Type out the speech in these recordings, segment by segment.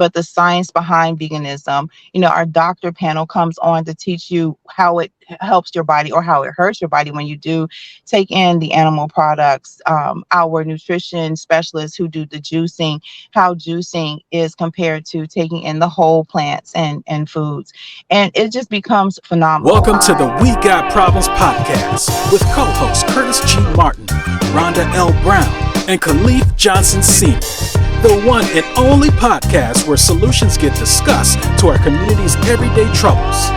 but the science behind veganism. Our doctor panel comes on to teach you how it helps your body or how it hurts your body when you do take in the animal products. Our nutrition specialists who do the juicing, how juicing is compared to taking in the whole plants and foods. And it just becomes phenomenal. Welcome to the We Got Problems podcast with co-hosts Curtis G. Martin, Rhonda L. Brown, and Caliph Johnson Sr., the one and only podcast where solutions get discussed to our community's everyday troubles.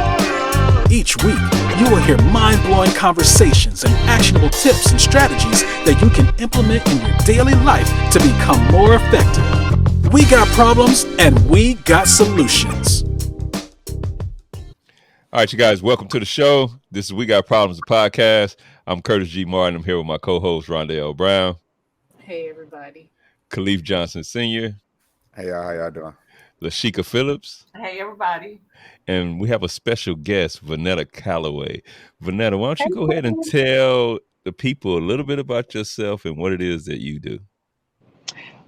Each week, you will hear mind-blowing conversations and actionable tips and strategies that you can implement in your daily life to become more effective. We got problems and we got solutions. All right, you guys, welcome to the show. This is We Got Problems, the podcast. I'm Curtis G. Martin. I'm here with my co-host, Rhonda L. Brown. Hey, everybody. Caliph Johnson Sr. Hey, y'all. How y'all doing? Lashika Phillips. Hey, everybody. And we have a special guest, Vonettia Calloway. Vonettia, why don't you go ahead and tell the people a little bit about yourself and what it is that you do?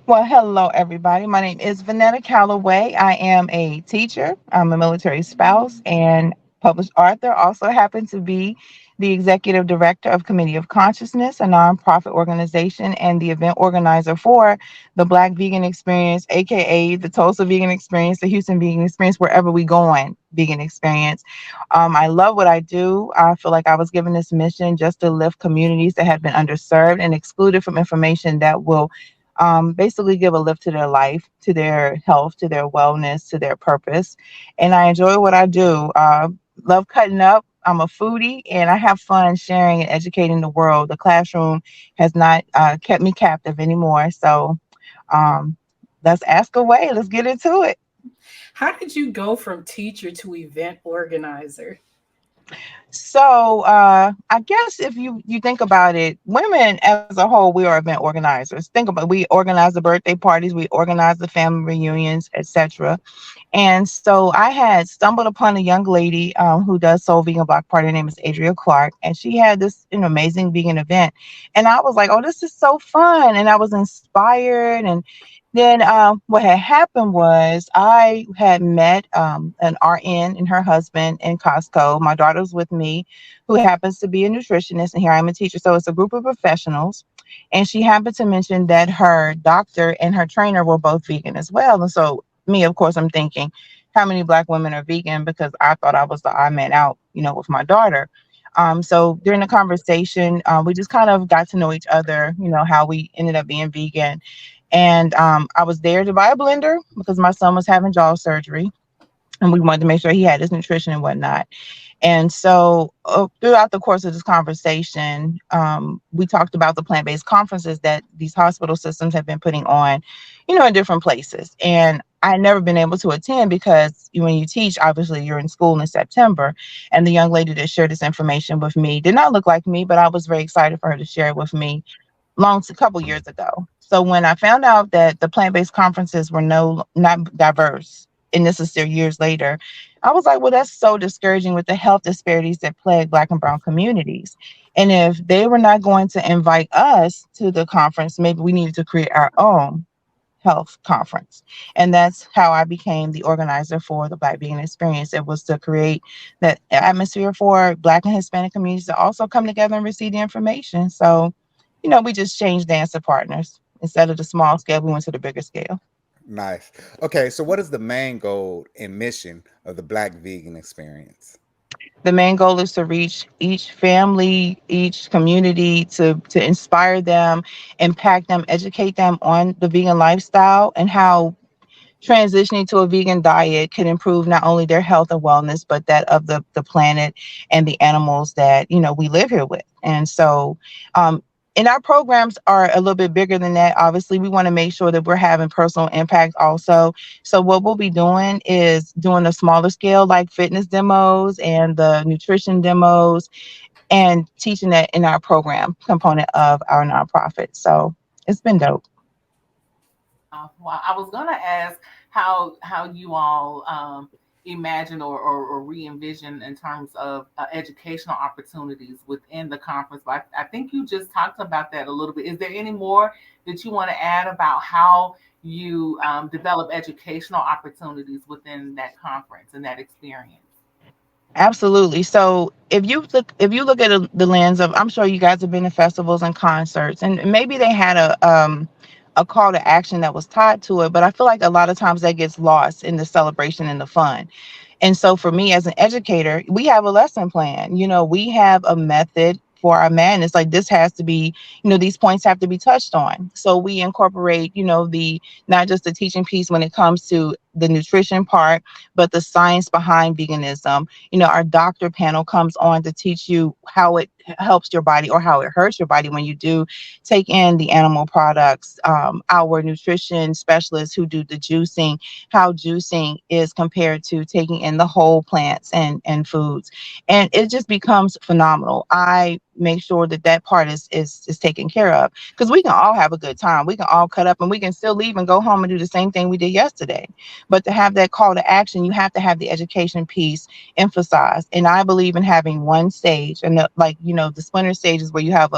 Well, hello, everybody. My name is Vonettia Calloway. I am a teacher. I'm a military spouse and published author. Also happen to be the executive director of Committee of Consciousness, a nonprofit organization, and the event organizer for the Black Vegan Experience, aka the Tulsa Vegan Experience, the Houston Vegan Experience, wherever we go on Vegan Experience. I love what I do. I feel like I was given this mission just to lift communities that have been underserved and excluded from information that will basically give a lift to their life, to their health, to their wellness, to their purpose. And I enjoy what I do. Love cutting up. I'm a foodie and I have fun sharing and educating the world. The classroom has not kept me captive anymore. So let's ask away. Let's get into it. How did you go from teacher to event organizer? So I guess if you think about it, women as a whole, we are event organizers. Think about it. We organize the birthday parties, we organize the family reunions, etc. And so I had stumbled upon a young lady who does Soul Vegan Black Party. Her name is Adria Clark, and she had this amazing vegan event. And I was like, oh, this is so fun. And I was inspired. And then what had happened was I had met an RN and her husband in Costco. My daughter's with me, who happens to be a nutritionist, and here I'm a teacher. So it's a group of professionals. And she happened to mention that her doctor and her trainer were both vegan as well. And so me, of course, I'm thinking, how many Black women are vegan? Because I thought I was the odd man out, with my daughter. So during the conversation, we just kind of got to know each other, how we ended up being vegan. And I was there to buy a blender because my son was having jaw surgery and we wanted to make sure he had his nutrition and whatnot. And so throughout the course of this conversation, we talked about the plant-based conferences that these hospital systems have been putting on, in different places. And I had never been able to attend because when you teach, obviously you're in school in September. And the young lady that shared this information with me did not look like me, but I was very excited for her to share it with me a couple years ago. So when I found out that the plant-based conferences were not diverse, and this is still years later, I was like, well, that's so discouraging with the health disparities that plague Black and brown communities. And if they were not going to invite us to the conference, maybe we needed to create our own health conference. And that's how I became the organizer for the Black Vegan Experience. It was to create that atmosphere for Black and Hispanic communities to also come together and receive the information. So, we just changed dance partners. Instead of the small scale, we went to the bigger scale. Nice. Okay, so what is the main goal and mission of the Black Vegan Experience? The main goal is to reach each family, each community, to inspire them, impact them, educate them on the vegan lifestyle and how transitioning to a vegan diet can improve not only their health and wellness, but that of the planet and the animals that, we live here with. And so, and our programs are a little bit bigger than that. Obviously, we want to make sure that we're having personal impact also. So what we'll be doing is doing a smaller scale, like fitness demos and the nutrition demos, and teaching that in our program component of our nonprofit. So it's been dope. Well, I was going to ask how you all imagine or re-envision in terms of educational opportunities within the conference. But I think you just talked about that a little bit. Is there any more that you want to add about how you develop educational opportunities within that conference and that experience? Absolutely. So if you look at the lens of, I'm sure you guys have been to festivals and concerts, and maybe they had a call to action that was tied to it, but I feel like a lot of times that gets lost in the celebration and the fun. And so for me as an educator, we have a lesson plan. We have a method for our madness. Like, this has to be, these points have to be touched on. So we incorporate, the not just the teaching piece when it comes to the nutrition part, but the science behind veganism. Our doctor panel comes on to teach you how it helps your body or how it hurts your body when you do take in the animal products. Our nutrition specialists who do the juicing, how juicing is compared to taking in the whole plants and foods. And it just becomes phenomenal. I make sure that part is taken care of, because we can all have a good time. We can all cut up and we can still leave and go home and do the same thing we did yesterday. But to have that call to action, you have to have the education piece emphasized. And I believe in having one stage, and the splinter stages where you have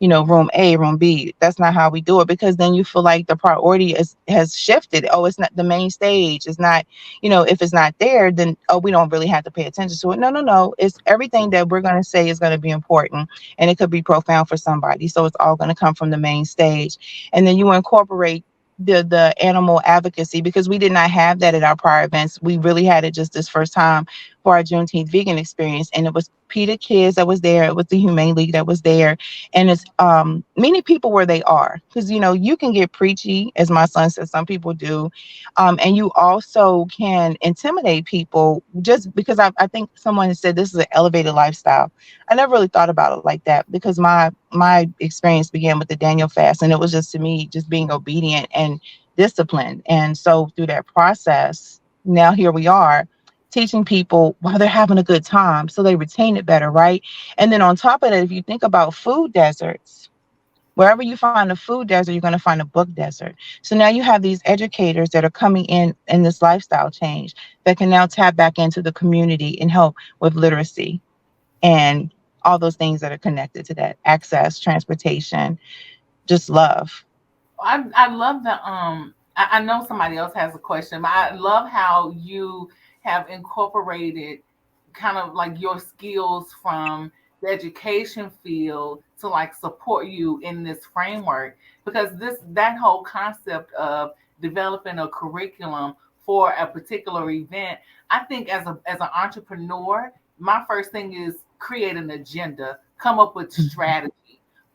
room A, room B. That's not how we do it, because then you feel like the priority has shifted. Oh, it's not the main stage. It's not, if it's not there, then we don't really have to pay attention to it. No. It's everything that we're going to say is going to be important, and it could be profound for somebody. So it's all going to come from the main stage. And then you incorporate the animal advocacy, because we did not have that at our prior events. We really had it just this first time for our Juneteenth vegan experience, and it was PETA Kids that was there, it was the Humane League that was there, and it's many people where they are, because you can get preachy, as my son says some people do, and you also can intimidate people just because I think someone said this is an elevated lifestyle. I never really thought about it like that, because my experience began with the Daniel fast, and it was just, to me, just being obedient and disciplined. And so through that process, now here we are teaching people while they're having a good time, so they retain it better, right? And then on top of that, if you think about food deserts, wherever you find a food desert, you're going to find a book desert. So now you have these educators that are coming in this lifestyle change that can now tap back into the community and help with literacy and all those things that are connected to that: access, transportation, just love. I love the I know somebody else has a question, but I love how you have incorporated kind of like your skills from the education field to like support you in this framework, because that whole concept of developing a curriculum for a particular event, I think as an entrepreneur, my first thing is create an agenda, come up with strategy.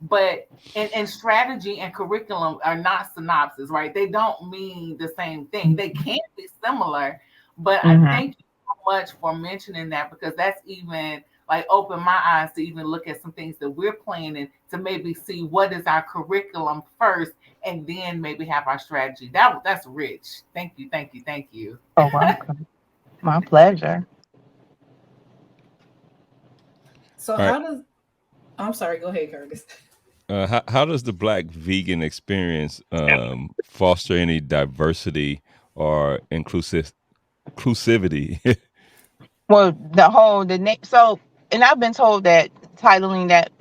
But and strategy and curriculum are not synopsis, right? They don't mean the same thing. They can be similar, but I Mm-hmm. thank you so much for mentioning that, because that's even like opened my eyes to even look at some things that we're planning to maybe see what is our curriculum first, and then maybe have our strategy. That's rich. Thank you, thank you, thank you. Oh, welcome. My pleasure. So All right. how does I'm sorry, go ahead, Curtis. How does the Black vegan experience foster any diversity or inclusivity? Well, the name. So, and I've been told that titling that,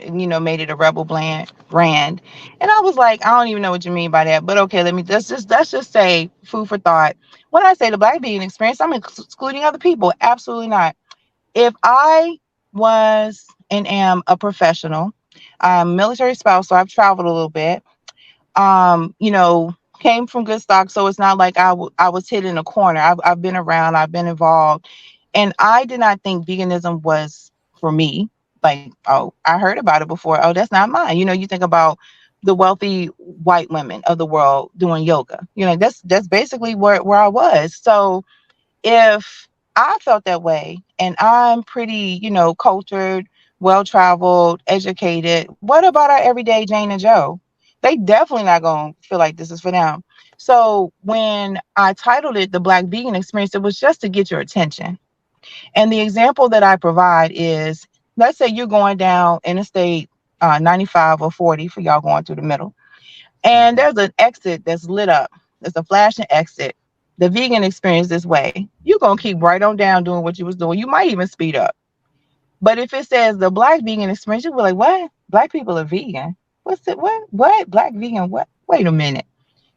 made it a rebel brand, and I was like, I don't even know what you mean by that. But okay, let's just say food for thought. When I say the Black vegan experience, I'm excluding other people. Absolutely not. If I was and am a professional, I'm a military spouse, so I've traveled a little bit. Came from good stock, so it's not like I was hit in a corner. I've been around, I've been involved, and I did not think veganism was for me. Like, oh, I heard about it before. Oh, that's not mine. You think about the wealthy white women of the world doing yoga. That's basically where I was. So if I felt that way, and I'm pretty, cultured, well traveled, educated, what about our everyday Jane and Joe? They definitely not gonna feel like this is for them. So when I titled it the Black Vegan Experience, it was just to get your attention. And the example that I provide is, let's say you're going down Interstate 95 or 40 for y'all going through the middle, and there's an exit that's lit up. There's a flashing exit. The vegan experience this way. You're gonna keep right on down doing what you was doing. You might even speed up. But if it says the Black vegan experience, you'll be like, what? Black people are vegan. What's it? What? Black vegan? What? Wait a minute.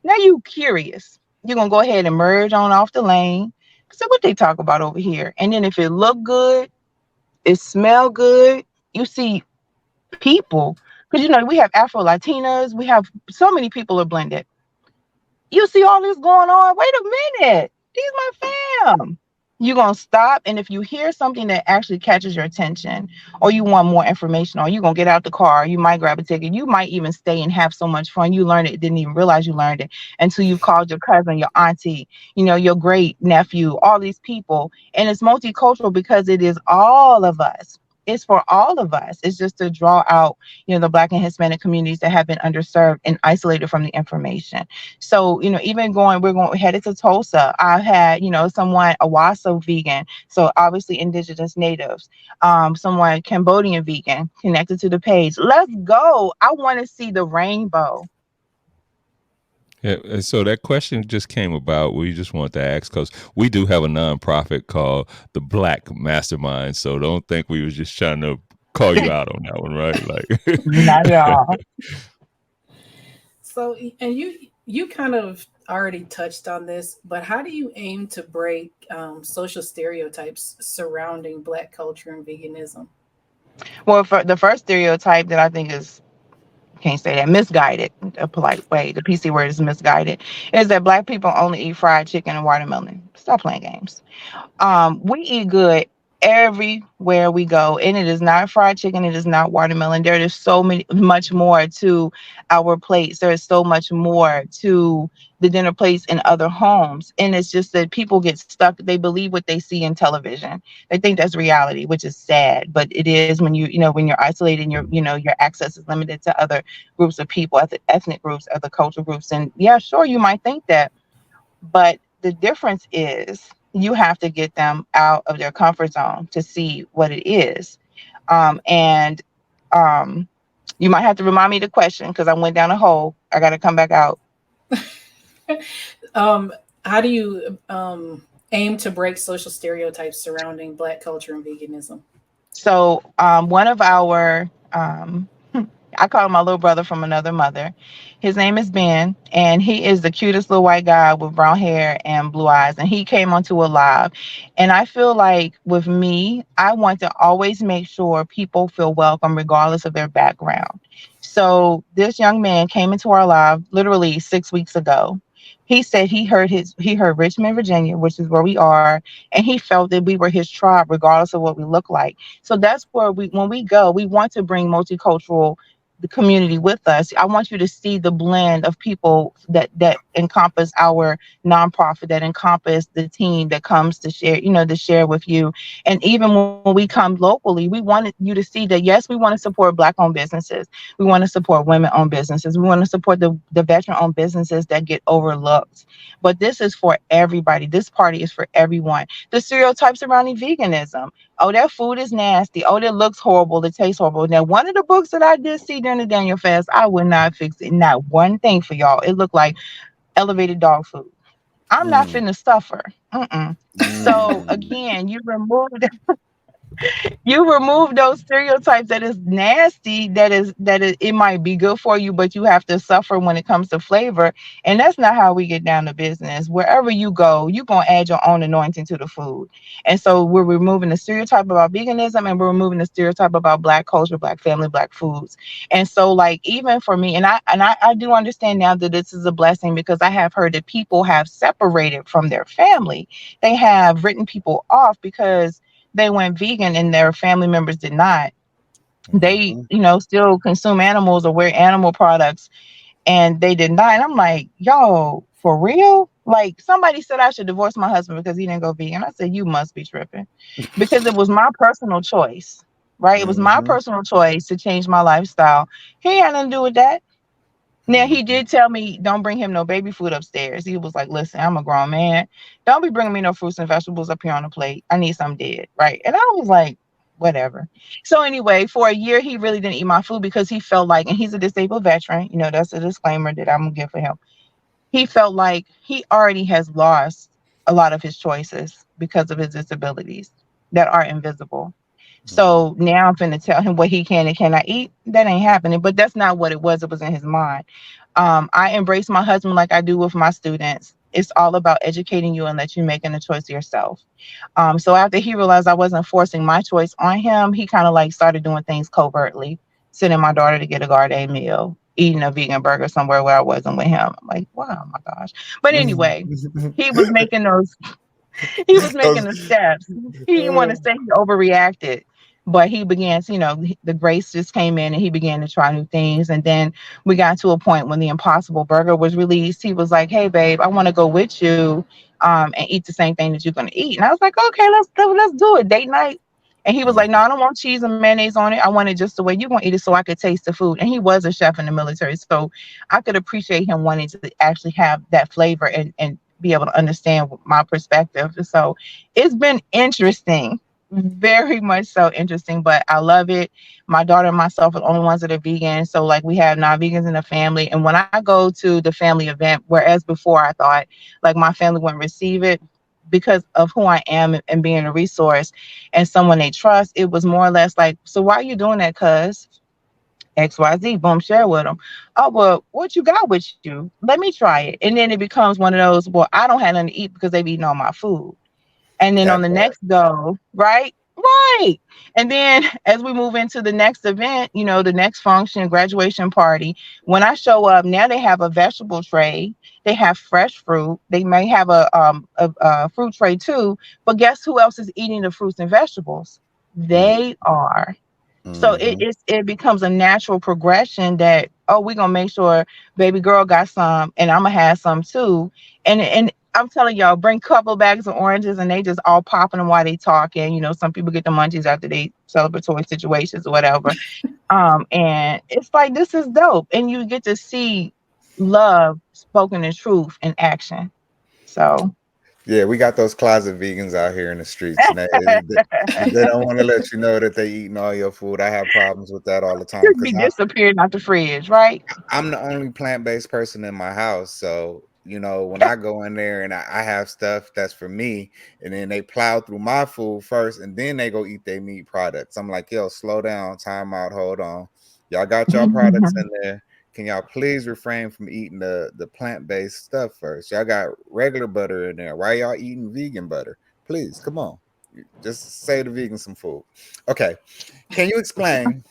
Now you curious. You're gonna go ahead and merge on off the lane. So what they talk about over here. And then if it look good, it smell good, you see people, because we have Afro Latinas, we have so many people are blended. You see all this going on. Wait a minute. These my fam. You're going to stop. And if you hear something that actually catches your attention or you want more information, or you're going to get out the car, you might grab a ticket. You might even stay and have so much fun. You learned it, didn't even realize you learned it until you've called your cousin, your auntie, your great nephew, all these people. And it's multicultural because it is all of us. It's for all of us. It's just to draw out, the Black and Hispanic communities that have been underserved and isolated from the information. So, even we're headed to Tulsa. I had, someone, a Waso vegan. So obviously indigenous natives, someone Cambodian vegan connected to the page. Let's go. I want to see the rainbow. Yeah, and so that question just came about. We just want to ask because we do have a nonprofit called the Black Mastermind. So don't think we was just trying to call you out on that one, right? Like, Not at all. So, and you kind of already touched on this, but how do you aim to break social stereotypes surrounding Black culture and veganism? Well, for the first stereotype that I think is, can't say that, misguided, a polite way, the PC word is misguided, is that Black people only eat fried chicken and watermelon. Stop playing games. We eat good everywhere we go, and it is not fried chicken, it is not watermelon. There is much more to our plates. There is so much more to the dinner plates in other homes, and it's just that people get stuck. They believe what they see in television. They think that's reality, which is sad, but it is when when you're isolated and your access is limited to other groups of people, ethnic groups, other cultural groups. And yeah, sure, you might think that, but the difference is you have to get them out of their comfort zone to see what it is. And you might have to remind me the question because I went down a hole. I got to come back out. How do you aim to break social stereotypes surrounding Black culture and veganism? So one of our I call him my little brother from another mother. His name is Ben, and he is the cutest little white guy with brown hair and blue eyes. And he came onto a live. And I feel like with me, I want to always make sure people feel welcome regardless of their background. So this young man came into our live literally 6 weeks ago. He said he heard Richmond, Virginia, which is where we are, and he felt that we were his tribe, regardless of what we look like. So that's where when we go, we want to bring multicultural the community with us. I want you to see the blend of people that encompass our nonprofit, that encompass the team that comes to share, to share with you. And even when we come locally, we wanted you to see that, yes, we want to support Black-owned businesses. We want to support women-owned businesses. We want to support the veteran-owned businesses that get overlooked. But this is for everybody. This party is for everyone. The stereotypes surrounding veganism. Oh, that food is nasty. Oh, that looks horrible. It tastes horrible. Now, one of the books that I did see during the Daniel fast, I would not fix it. Not one thing for y'all. It looked like elevated dog food. I'm not finna suffer. So again, you remove those stereotypes that is nasty, it might be good for you, but you have to suffer when it comes to flavor. And that's not how we get down to business. Wherever you go, you're going to add your own anointing to the food. And so we're removing the stereotype about veganism, and we're removing the stereotype about Black culture, Black family, Black foods. And so like, even for me, and I do understand now that this is a blessing, because I have heard that people have separated from their family. They have written people off because they went vegan and their family members did not. They, still consume animals or wear animal products, and they did not. And I'm like, yo, for real? Like, somebody said I should divorce my husband because he didn't go vegan. I said, you must be tripping, because it was my personal choice, right? It was my personal choice to change my lifestyle. He had nothing to do with that. Now, he did tell me, don't bring him no baby food upstairs. He was like, listen, I'm a grown man. Don't be bringing me no fruits and vegetables up here on the plate. I need something dead, right? And I was like, whatever. So anyway, for a year, he really didn't eat my food because he felt like, and he's a disabled veteran, that's a disclaimer that I'm going to give for him. He felt like he already has lost a lot of his choices because of his disabilities that are invisible. Mhm. So now I'm finna tell him what he can and cannot eat. That ain't happening. But that's not what it was. It was in his mind. I embrace my husband like I do with my students. It's all about educating you and let you making a choice yourself. So after he realized I wasn't forcing my choice on him, he kind of like started doing things covertly, sending my daughter to get a garden meal, eating a vegan burger somewhere where I wasn't with him. I'm like, wow, my gosh. But anyway, he was making those he was making Those, the steps. He didn't want to say he overreacted, but he began to, the grace just came in and he began to try new things. And then we got to a point when the Impossible Burger was released. He was like, "Hey, babe, I want to go with you and eat the same thing that you're going to eat." And I was like, "Okay, let's do it. Date night." And he was like, "No, I don't want cheese and mayonnaise on it. I want it just the way you're going to eat it so I could taste the food." And he was a chef in the military. So I could appreciate him wanting to actually have that flavor and be able to understand my perspective. So it's been interesting, very much so interesting, but I love it. My daughter and myself are the only ones that are vegan. So like we have non-vegans in the family. And when I go to the family event, whereas before I thought like my family wouldn't receive it because of who I am and being a resource and someone they trust, it was more or less like, "So why are you doing that, cuz?" XYZ, boom, share with them. "Oh, well, what you got with you? Let me try it." And then it becomes one of those, "Well, I don't have nothing to eat because they've eaten all my food." And then on that the part. next go, right? Right. And then as we move into the next event, the next function, graduation party, when I show up, now they have a vegetable tray, they have fresh fruit, they may have a fruit tray too, but guess who else is eating the fruits and vegetables? They are. So Mm-hmm. it becomes a natural progression that, oh, we're gonna make sure baby girl got some and I'm gonna have some too. And I'm telling y'all, bring a couple bags of oranges and they just all popping them while they talking. Some people get the munchies after they celebratory situations or whatever. And it's like, this is dope. And you get to see love spoken in truth in action. So Yeah, we got those closet vegans out here in the streets, and they don't want to let you know that they eating all your food. I have problems with that all the time just be because disappearing out the fridge, right? I'm the only plant-based person in my house. So, when I go in there and I have stuff that's for me, and then they plow through my food first, and then they go eat their meat products. I'm like, yo, slow down, time out, hold on. Y'all got y'all products in there. Can y'all please refrain from eating the plant-based stuff first? Y'all got regular butter in there. Why y'all eating vegan butter? Please, come on. Just say the vegan some food. Okay. Can you explain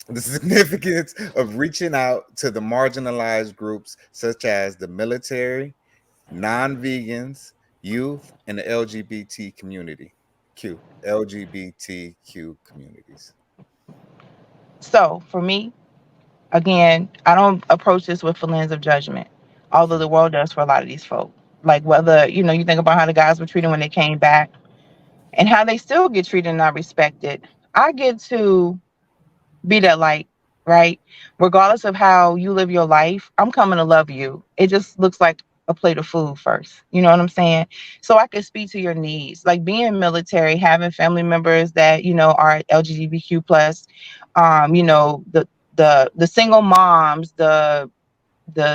the significance of reaching out to the marginalized groups such as the military, non-vegans, youth, and the LGBT community? LGBTQ communities. So for me, again, I don't approach this with a lens of judgment, although the world does for a lot of these folk. Like whether, you think about how the guys were treated when they came back and how they still get treated and not respected. I get to be that light, right? Regardless of how you live your life, I'm coming to love you. It just looks like a plate of food first. You know what I'm saying? So I can speak to your needs. Like being military, having family members that, are LGBTQ plus, the single moms, the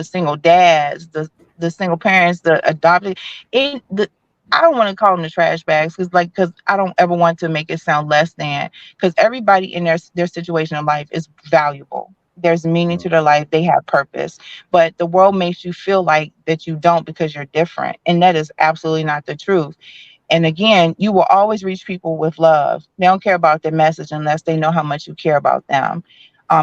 single dads, the single parents, the adopted. In the I don't want to call them the trash bags because I don't ever want to make it sound less than, because everybody in their situation in life is valuable. There's meaning to their life. They have purpose, but the world makes you feel like that you don't because you're different, and that is absolutely not the truth. And again, you will always reach people with love. They don't care about their message unless they know how much you care about them.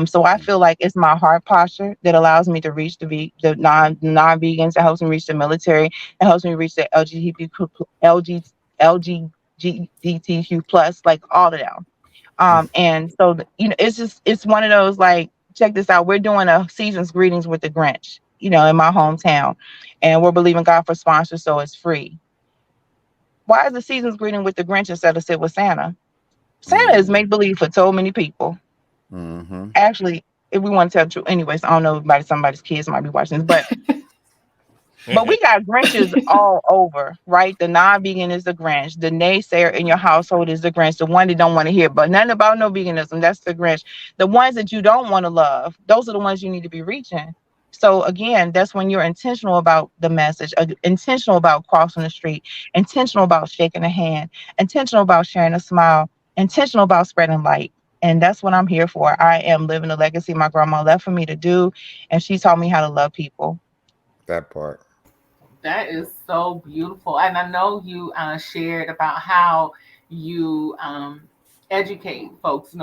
So I feel like it's my heart posture that allows me to reach the non-vegans. It helps me reach the military. It helps me reach the LGBTQ plus, like all of them. And so it's one of those, like, check this out. We're doing a season's greetings with the Grinch, in my hometown, and we're believing God for sponsors, so it's free. Why is the season's greeting with the Grinch instead of sit with Santa? Santa is make believe for so many people. Mm-hmm. Actually, if we want to tell the truth, anyways, I don't know if somebody's kids might be watching this, but we got Grinches all over, right? The non-vegan is the Grinch. The naysayer in your household is the Grinch. The one that don't want to hear, but nothing about no veganism. That's the Grinch. The ones that you don't want to love, those are the ones you need to be reaching. So again, that's when you're intentional about the message, intentional about crossing the street, intentional about shaking a hand, intentional about sharing a smile, intentional about spreading light. And that's what I'm here for. I am living the legacy my grandma left for me to do. And she taught me how to love people. That part. That is so beautiful. And I know you shared about how you educate folks,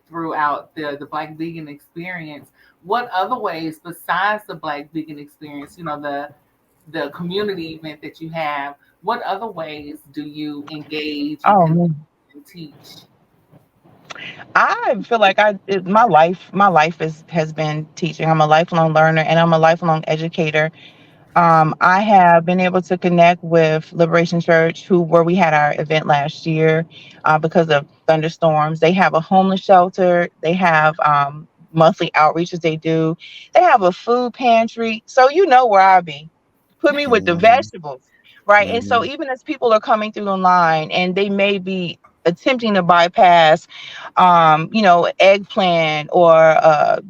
throughout the Black vegan experience. What other ways besides the Black vegan experience, the community event that you have, what other ways do you engage and Oh, connect man. and teach? I feel like my life has been teaching. I'm a lifelong learner and I'm a lifelong educator. I have been able to connect with Liberation Church, where we had our event last year because of thunderstorms. They have a homeless shelter. They have monthly outreaches they do. They have a food pantry. So you know where I be. Put me with the Hmm. vegetables, right? And so Hmm. even as people are coming through the line and they may be attempting to bypass, eggplant or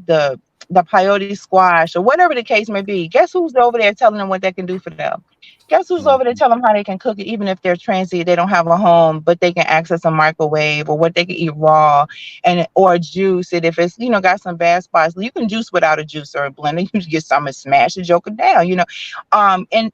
the peyote squash or whatever the case may be. Guess who's over there telling them what they can do for them? Guess who's over there Hmm. telling them how they can cook it, even if they're transient, they don't have a home, but they can access a microwave or what they can eat raw and or juice it if it's got some bad spots. You can juice without a juice or a blender. You just get some and smash the joker down.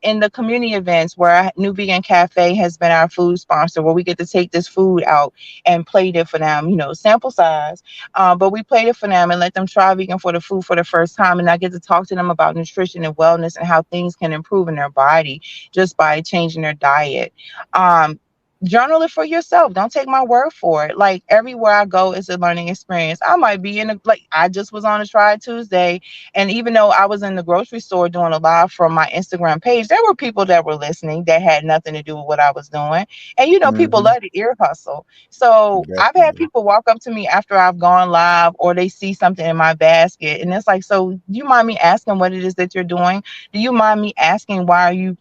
In the community events where New Vegan Cafe has been our food sponsor, where we get to take this food out and plate it for them. Sample size, but we plate it for them and let them try vegan for the food for the first time. And I get to talk to them about nutrition and wellness and how things can improve in their body just by changing their diet. Um, Journal it for yourself. Don't take my word for it. Like everywhere I go, it's a learning experience. I might be I just was on a Try Tuesday, and even though I was in the grocery store doing a live from my Instagram page, there were people that were listening that had nothing to do with what I was doing. And people Hmm. love the ear hustle. So I've had Definitely. people walk up to me after I've gone live or they see something in my basket and it's like, so do you mind me asking what it is that you're doing? Do you mind me asking why are you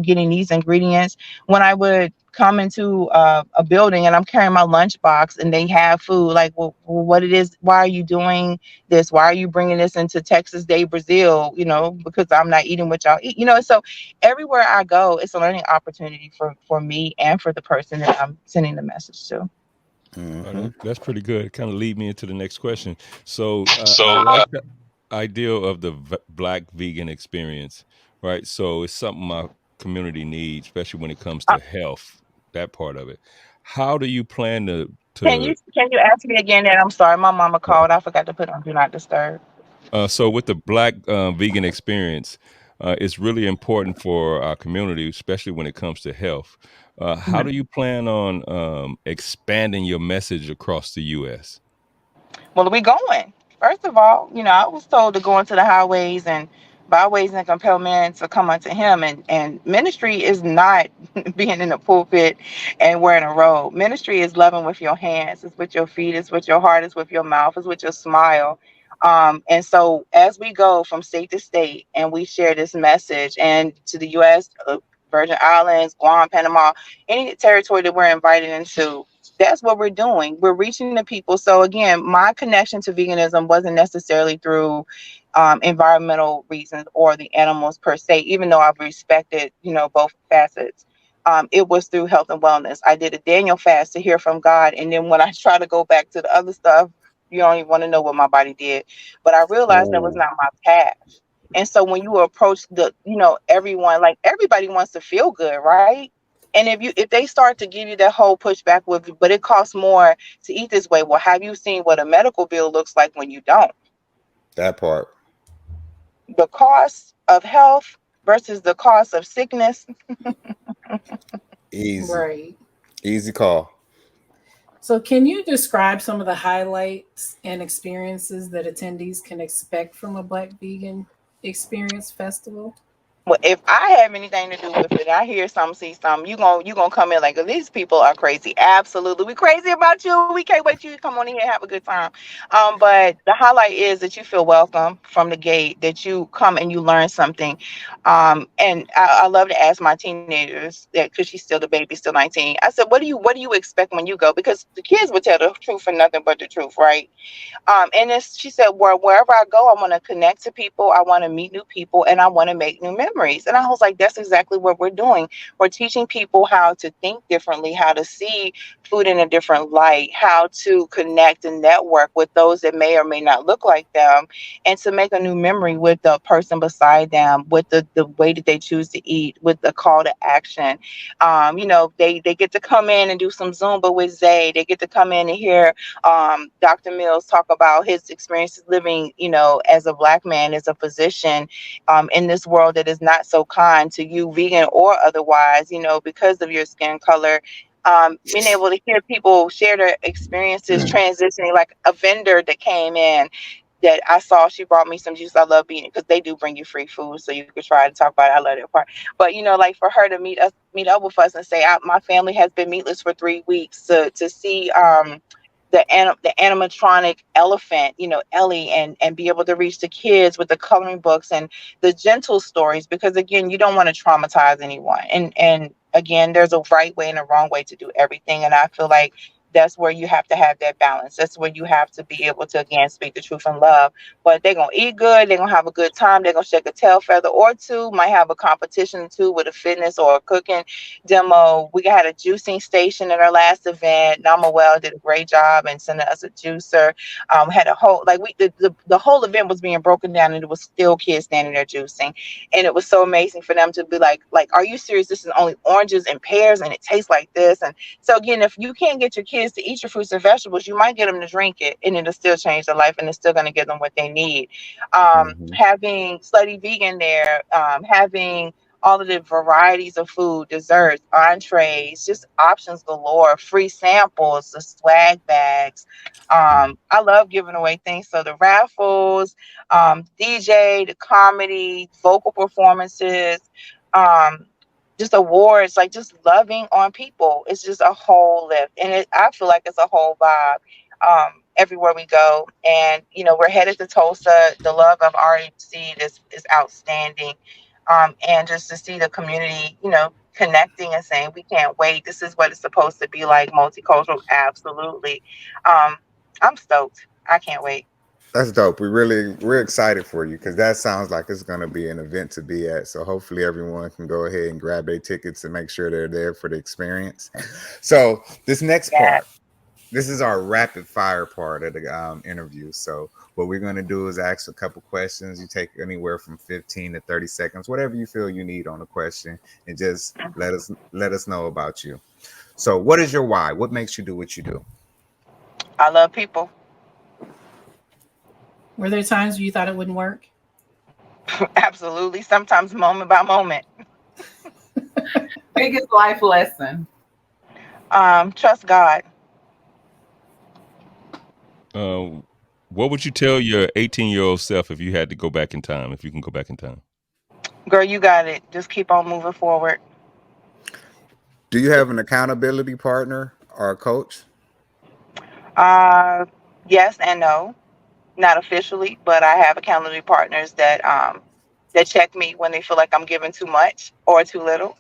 getting these ingredients? When I would come into a building and I'm carrying my lunchbox and they have food, like, well, what it is, why are you doing this? Why are you bringing this into Texas Day, Brazil? Because I'm not eating what y'all eat. So everywhere I go, it's a learning opportunity for me and for the person that I'm sending the message to. Oh, Hmm. that's pretty good. Kind of lead me into the next question. So I So like the idea of the Black vegan experience, right? So it's something my community needs, especially when it comes uh, to health. That part of it. How do you plan to can you to can you ask me again? That I'm sorry, my mama called. I forgot to put on do not disturb. So with the Black vegan experience, it's really important for our community, especially when it comes to health. How do you plan on expanding your message across the U.S.? Well, we going. First of all, I was told to go into the highways and byways and compel men to come unto him. And ministry is not being in the pulpit and wearing a robe. Ministry is loving with your hands, it's with your feet, it's with your heart, it's with your mouth, it's with your smile. And so as we go from state to state and we share this message and to the US, Virgin Islands, Guam, Panama, any territory that we're invited into, that's what we're doing. We're reaching the people. So again, my connection to veganism wasn't necessarily through environmental reasons or the animals per se, even though I've respected, both facets. It was through health and wellness. I did a Daniel fast to hear from God. And then when I try to go back to the other stuff, you don't even want to know what my body did. But I realized that was Oh, not my path. And so when you approach everyone, like everybody wants to feel good, right? And if they start to give you that whole pushback with, but it costs more to eat this way. Well, have you seen what a medical bill looks like when you don't? that part. The cost of health versus the cost of sickness. Easy. Right. Easy call. So, can you describe some of the highlights and experiences that attendees can expect from a Black Vegan Experience Festival? Well, if I have anything to do with it, I hear something, see something, you gonna come in like, these people are crazy. Absolutely, we crazy about you. We can't wait till you come on in here and have a good time. But the highlight is that you feel welcome from the gate, that you come and you learn something. And I love to ask my teenagers that, because she's still the baby, still 19. I said, what do you expect when you go? Because the kids will tell the truth and nothing but the truth, right? And she said, wherever I go, I want to connect to people, I want to meet new people, and I want to make new memories. And I was like, that's exactly what we're doing. We're teaching people how to think differently, how to see food in a different light, how to connect and network with those that may or may not look like them, and to make a new memory with the person beside them, with the way that they choose to eat, with the call to action. They get to come in and do some Zumba with Zay. They get to come in and hear Dr. Mills talk about his experiences living, as a Black man, as a physician, in this world that is not so kind to you, vegan or otherwise, because of your skin color. Being able to hear people share their experiences transitioning, like a vendor that came in that I saw, she brought me some juice. I love being, because they do bring you free food, so you could try to talk about it. I love that part. But like for her to meet up with us and say, my family has been meatless for 3 weeks, to see the animatronic elephant, Ellie, and be able to reach the kids with the coloring books and the gentle stories, because again, you don't want to traumatize anyone. And again, there's a right way and a wrong way to do everything. And I feel like that's where you have to have that balance. That's where you have to be able to, again, speak the truth in love. But they're going to eat good. They're going to have a good time. They're going to shake a tail feather or two. Might have a competition too with a fitness or a cooking demo. We had a juicing station at our last event. Nama Well did a great job and sending us a juicer. Had a whole, the whole event was being broken down, and it was still kids standing there juicing. And it was so amazing for them to be like, are you serious? This is only oranges and pears and it tastes like this. And so again, if you can't get your kids to eat your fruits and vegetables, you might get them to drink it, and it'll still change their life, and it's still going to give them what they need. Having Slutty Vegan there, having all of the varieties of food, desserts, entrees, just options galore, free samples, the swag bags. I love giving away things. So the raffles, DJ, the comedy, vocal performances, just awards, like just loving on people. It's just a whole lift. And I feel like it's a whole vibe everywhere we go. And, we're headed to Tulsa. The love I've already received is outstanding. And just to see the community, connecting and saying, we can't wait. This is what it's supposed to be like, multicultural. Absolutely. I'm stoked. I can't wait. That's dope. We're excited for you, because that sounds like it's going to be an event to be at. So hopefully everyone can go ahead and grab their tickets and make sure they're there for the experience. So this next part, this is our rapid fire part of the interview. So what we're going to do is ask a couple questions. You take anywhere from 15 to 30 seconds, whatever you feel you need on a question, and just let us know about you. So what is your why? What makes you do what you do? I love people. Were there times where you thought it wouldn't work? Absolutely. Sometimes moment by moment. Biggest life lesson. Trust God. What would you tell your 18-year-old self if you had to go back in time, if you can go back in time? Girl, you got it. Just keep on moving forward. Do you have an accountability partner or a coach? Yes and no. Not officially, but I have accountability partners that check me when they feel like I'm giving too much or too little.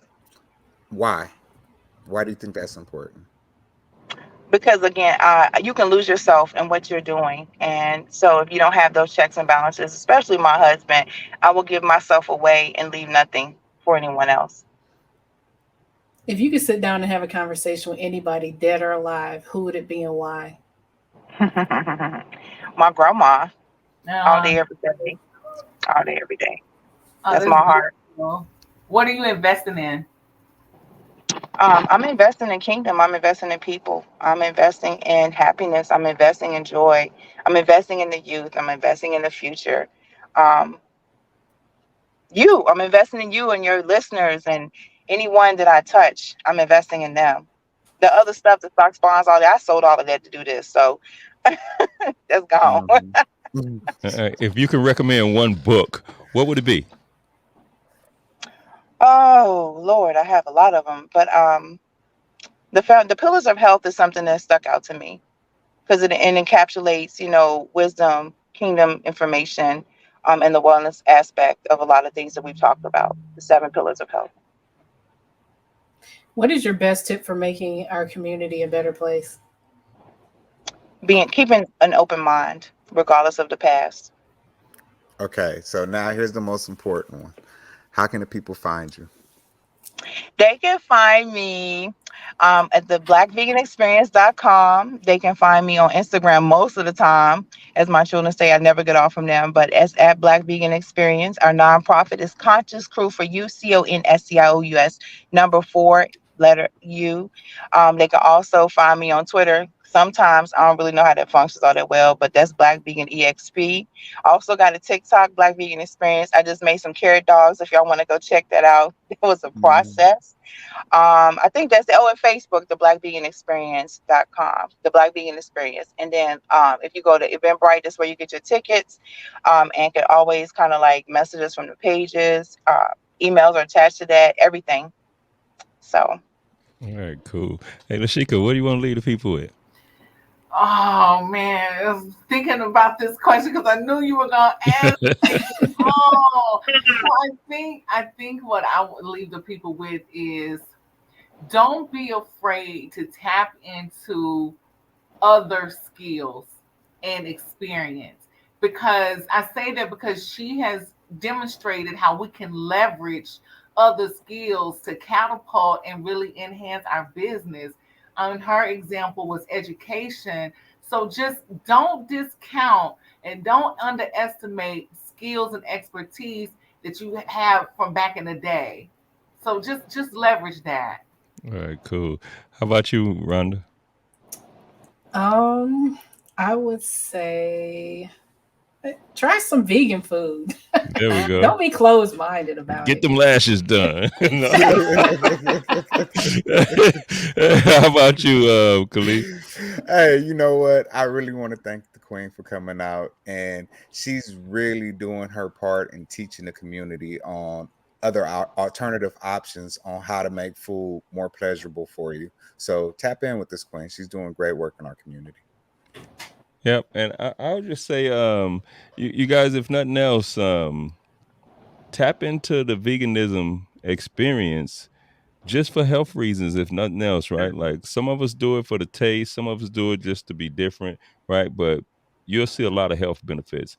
Why? Why do you think that's important? Because again, you can lose yourself in what you're doing. And so if you don't have those checks and balances, especially my husband, I will give myself away and leave nothing for anyone else. If you could sit down and have a conversation with anybody, dead or alive, who would it be and why? My grandma, all day, every day. All day, every day. That's my heart. Beautiful. What are you investing in? I'm investing in kingdom. I'm investing in people. I'm investing in happiness. I'm investing in joy. I'm investing in the youth. I'm investing in the future. I'm investing in you and your listeners and anyone that I touch. I'm investing in them. The other stuff, the stocks, bonds, all that, I sold all of that to do this. So that's gone. If you could recommend one book, what would it be? Oh Lord, I have a lot of them, but the pillars of health is something that stuck out to me because it encapsulates, wisdom, kingdom information, and the wellness aspect of a lot of things that we've talked about. The 7 pillars of health. What is your best tip for making our community a better place? Keeping an open mind, regardless of the past. Okay, so now here's the most important one. how can the people find you? They can find me at the blackveganexperience.com. They can find me on Instagram most of the time. As my children say, I never get off from them, but it's at Black Vegan Experience. Our nonprofit is Conscious Crew, for you, CONSCIOUS, number 4, letter U. They can also find me on Twitter. Sometimes I don't really know how that functions all that well, but that's Black Vegan EXP. Also got a TikTok, Black Vegan Experience. I just made some carrot dogs if y'all want to go check that out. It was a process. I think that's and Facebook, the blackveganexperience.com, the Black Vegan Experience. And then if you go to Eventbrite, that's where you get your tickets, and can always kind of like message us from the pages. Emails are attached to that, everything. So. All right, cool. Hey, Lashika, what do you want to leave the people with? Oh man, I was thinking about this question because I knew you were gonna ask. So I think what I would leave the people with is, don't be afraid to tap into other skills and experience. Because I say that because she has demonstrated how we can leverage other skills to catapult and really enhance our business. Her example was education. So just don't discount and don't underestimate skills and expertise that you have from back in the day. So just leverage that. All right, cool. How about you, Rhonda? I would say try some vegan food. There we go. Don't be closed-minded about Get it. them lashes done. How about you, Caliph? Hey, you know what? I really want to thank the Queen for coming out, and she's really doing her part in teaching the community on other alternative options on how to make food more pleasurable for you. So tap in with this Queen. She's doing great work in our community. Yep, and I would just say, you guys, if nothing else, tap into the veganism experience just for health reasons, if nothing else, right? Like, some of us do it for the taste, some of us do it just to be different, right? But you'll see a lot of health benefits.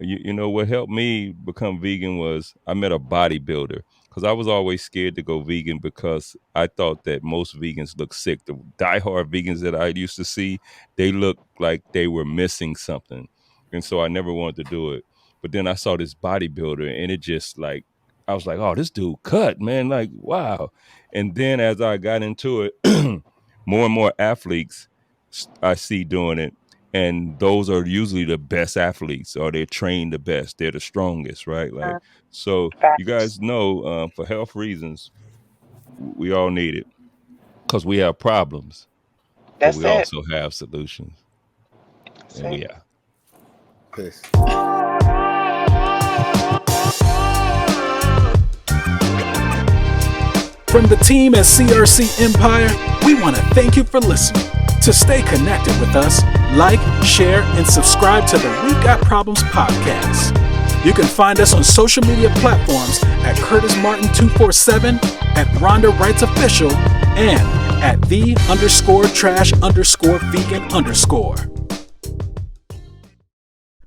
You know, what helped me become vegan was I met a bodybuilder, because I was always scared to go vegan because I thought that most vegans look sick. The diehard vegans that I used to see, they looked like they were missing something. And so I never wanted to do it. But then I saw this bodybuilder, and it just like, I was like, oh, this dude cut, man. Like, wow. And then as I got into it, more and more athletes I see doing it. And those are usually the best athletes, or they're trained the best. They're the strongest, right? Like, so you guys know, for health reasons, we all need it because we have problems, but we also have solutions. And we are. Peace. From the team at CRC Empire, we want to thank you for listening. To stay connected with us, like, share, and subscribe to the We Got Problems podcast. You can find us on social media platforms at Curtis Martin 247, at Rhonda Wrights Official, and at the_trash_vegan_.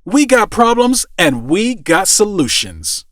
We got problems and we got solutions.